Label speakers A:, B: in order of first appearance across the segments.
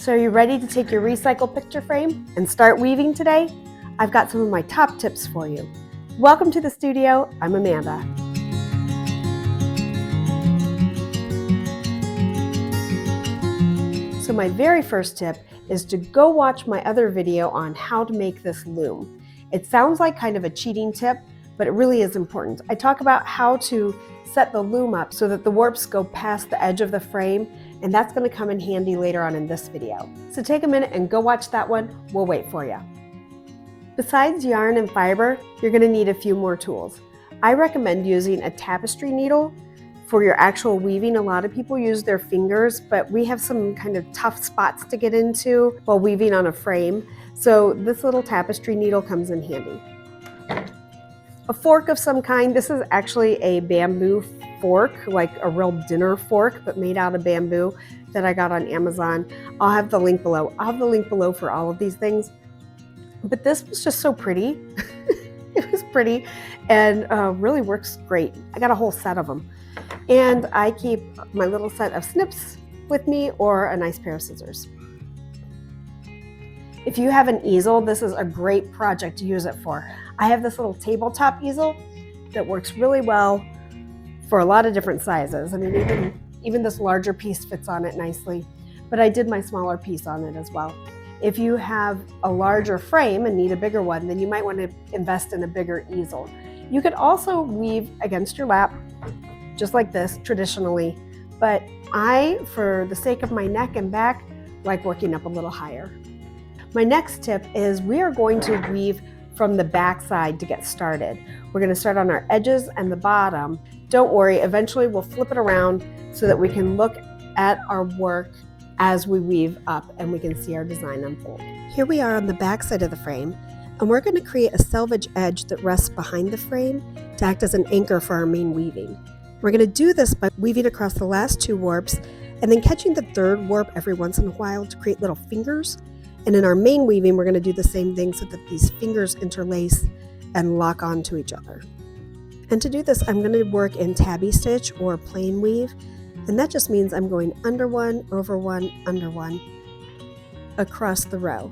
A: So are you ready to take your recycle picture frame and start weaving today? I've got some of my top tips for you. Welcome to the studio. I'm Amanda. So my very first tip is to go watch my other video on how to make this loom. It sounds like kind of a cheating tip, but it really is important. I talk about how to set the loom up so that the warps go past the edge of the frame, and that's going to come in handy later on in this video. So take a minute and go watch that one. We'll wait for you. Besides yarn and fiber, you're going to need a few more tools. I recommend using a tapestry needle for your actual weaving. A lot of people use their fingers, but we have some kind of tough spots to get into while weaving on a frame. So this little tapestry needle comes in handy. A fork of some kind. This is actually a bamboo fork, like a real dinner fork, but made out of bamboo that I got on Amazon. I'll have the link below. I'll have the link below for all of these things. But this was just so pretty. It was pretty and really works great. I got a whole set of them. And I keep my little set of snips with me or a nice pair of scissors. If you have an easel, this is a great project to use it for. I have this little tabletop easel that works really well for a lot of different sizes. I mean, even this larger piece fits on it nicely, but I did my smaller piece on it as well. If you have a larger frame and need a bigger one, then you might want to invest in a bigger easel. You could also weave against your lap, just like this traditionally, but I, for the sake of my neck and back, like working up a little higher. My next tip is we are going to weave from the back side to get started. We're going to start on our edges and the bottom. Don't worry, eventually we'll flip it around so that we can look at our work as we weave up and we can see our design unfold. Here we are on the back side of the frame, and we're going to create a selvage edge that rests behind the frame to act as an anchor for our main weaving. We're going to do this by weaving across the last two warps and then catching the third warp every once in a while to create little fingers. And in our main weaving, we're going to do the same thing so that these fingers interlace and lock onto each other. And to do this, I'm going to work in tabby stitch or plain weave. And that just means I'm going under one, over one, under one, across the row.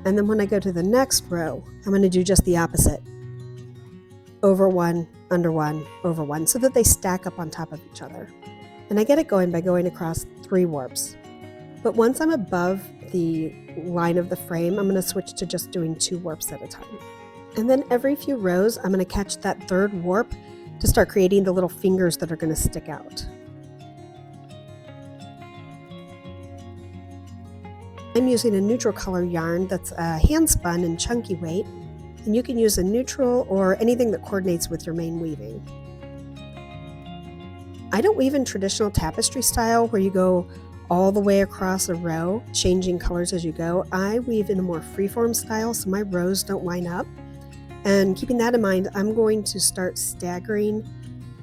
A: And then when I go to the next row, I'm going to do just the opposite. Over one, under one, over one, so that they stack up on top of each other. And I get it going by going across 3 warps. But once I'm above the line of the frame, I'm going to switch to just doing 2 warps at a time. And then every few rows, I'm going to catch that third warp to start creating the little fingers that are going to stick out. I'm using a neutral color yarn that's hand spun and chunky weight, and you can use a neutral or anything that coordinates with your main weaving. I don't weave in traditional tapestry style where you go all the way across a row, changing colors as you go. I weave in a more freeform style so my rows don't line up. And keeping that in mind, I'm going to start staggering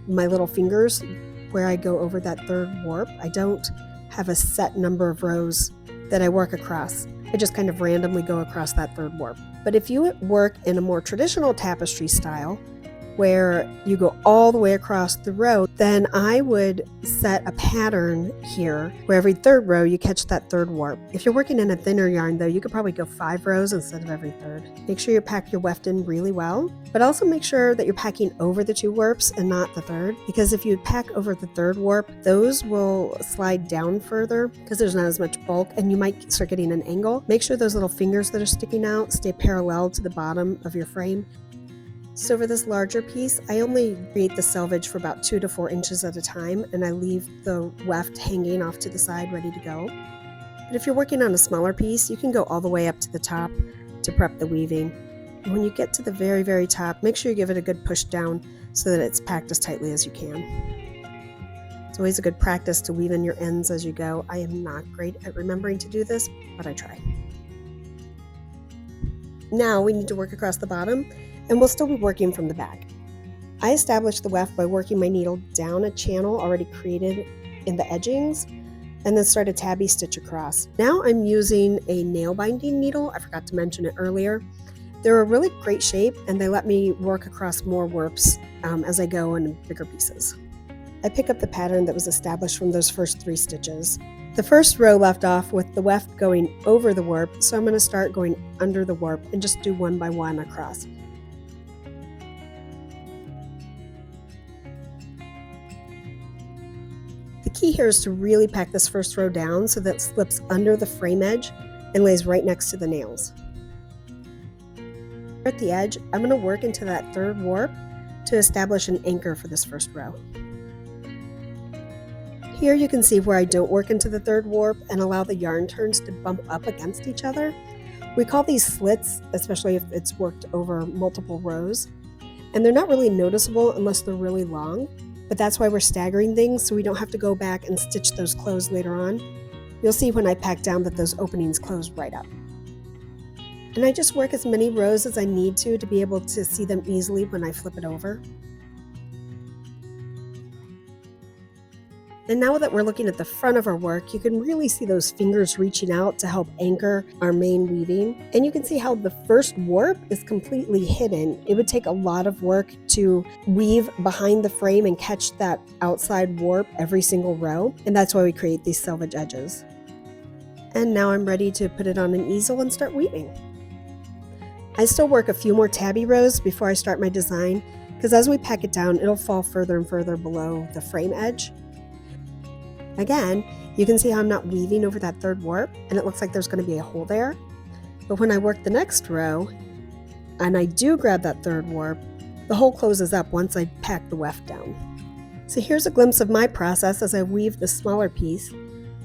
A: my little fingers where I go over that third warp. I don't have a set number of rows that I work across. I just kind of randomly go across that third warp. But if you work in a more traditional tapestry style, where you go all the way across the row, then I would set a pattern here where every third row you catch that third warp. If you're working in a thinner yarn though, you could probably go 5 rows instead of every third. Make sure you pack your weft in really well, but also make sure that you're packing over the 2 warps and not the third, because if you pack over the third warp, those will slide down further because there's not as much bulk and you might start getting an angle. Make sure those little fingers that are sticking out stay parallel to the bottom of your frame. So for this larger piece, I only create the selvage for about 2 to 4 inches at a time, and I leave the weft hanging off to the side ready to go. But if you're working on a smaller piece, you can go all the way up to the top to prep the weaving. And when you get to the very, very top, make sure you give it a good push down so that it's packed as tightly as you can. It's always a good practice to weave in your ends as you go. I am not great at remembering to do this, but I try. Now we need to work across the bottom, and we'll still be working from the back. I established the weft by working my needle down a channel already created in the edgings, and then start a tabby stitch across. Now I'm using a nail binding needle. I forgot to mention it earlier. They're a really great shape, and they let me work across more warps as I go in bigger pieces. I pick up the pattern that was established from those first 3 stitches. The first row left off with the weft going over the warp, so I'm going to start going under the warp and just do one by one across. The key here is to really pack this first row down so that it slips under the frame edge and lays right next to the nails. At the edge, I'm going to work into that third warp to establish an anchor for this first row. Here you can see where I don't work into the third warp and allow the yarn turns to bump up against each other. We call these slits, especially if it's worked over multiple rows, and they're not really noticeable unless they're really long, but that's why we're staggering things so we don't have to go back and stitch those closed later on. You'll see when I pack down that those openings close right up. And I just work as many rows as I need to be able to see them easily when I flip it over. And now that we're looking at the front of our work, you can really see those fingers reaching out to help anchor our main weaving. And you can see how the first warp is completely hidden. It would take a lot of work to weave behind the frame and catch that outside warp every single row. And that's why we create these selvage edges. And now I'm ready to put it on an easel and start weaving. I still work a few more tabby rows before I start my design, because as we pack it down, it'll fall further and further below the frame edge. Again, you can see how I'm not weaving over that third warp, and it looks like there's going to be a hole there. But when I work the next row, and I do grab that third warp, the hole closes up once I pack the weft down. So here's a glimpse of my process as I weave the smaller piece.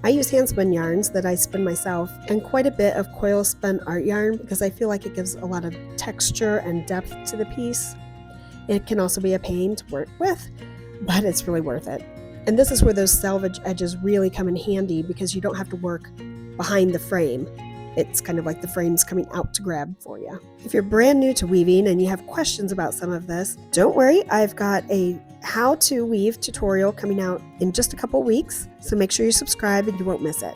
A: I use hand spun yarns that I spin myself, and quite a bit of coil spun art yarn because I feel like it gives a lot of texture and depth to the piece. It can also be a pain to work with, but it's really worth it. And this is where those selvage edges really come in handy because you don't have to work behind the frame. It's kind of like the frame's coming out to grab for you. If you're brand new to weaving and you have questions about some of this, don't worry, I've got a how to weave tutorial coming out in just a couple weeks, so make sure you subscribe and you won't miss it.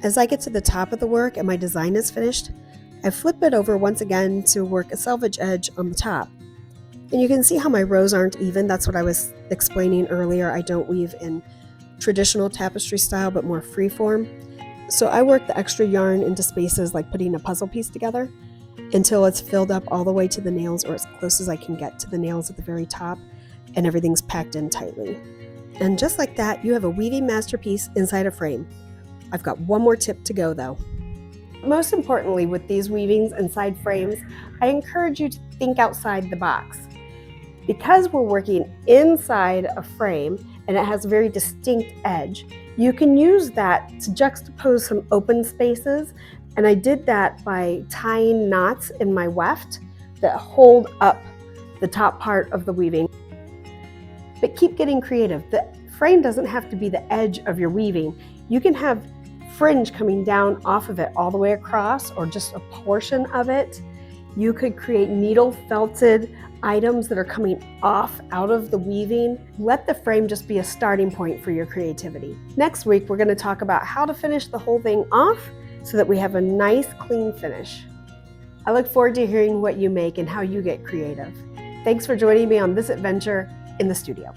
A: As I get to the top of the work and my design is finished, I flip it over once again to work a selvage edge on the top. And you can see how my rows aren't even. That's what I was explaining earlier. I don't weave in traditional tapestry style, but more freeform. So I work the extra yarn into spaces like putting a puzzle piece together until it's filled up all the way to the nails, or as close as I can get to the nails at the very top, and everything's packed in tightly. And just like that, you have a weaving masterpiece inside a frame. I've got one more tip to go though. Most importantly, with these weavings inside frames, I encourage you to think outside the box. Because we're working inside a frame and it has a very distinct edge, you can use that to juxtapose some open spaces. And I did that by tying knots in my weft that hold up the top part of the weaving. But keep getting creative. The frame doesn't have to be the edge of your weaving. You can have fringe coming down off of it all the way across, or just a portion of it. You could create needle felted items that are coming off out of the weaving. Let the frame just be a starting point for your creativity. Next week, we're going to talk about how to finish the whole thing off so that we have a nice, clean finish. I look forward to hearing what you make and how you get creative. Thanks for joining me on this adventure in the studio.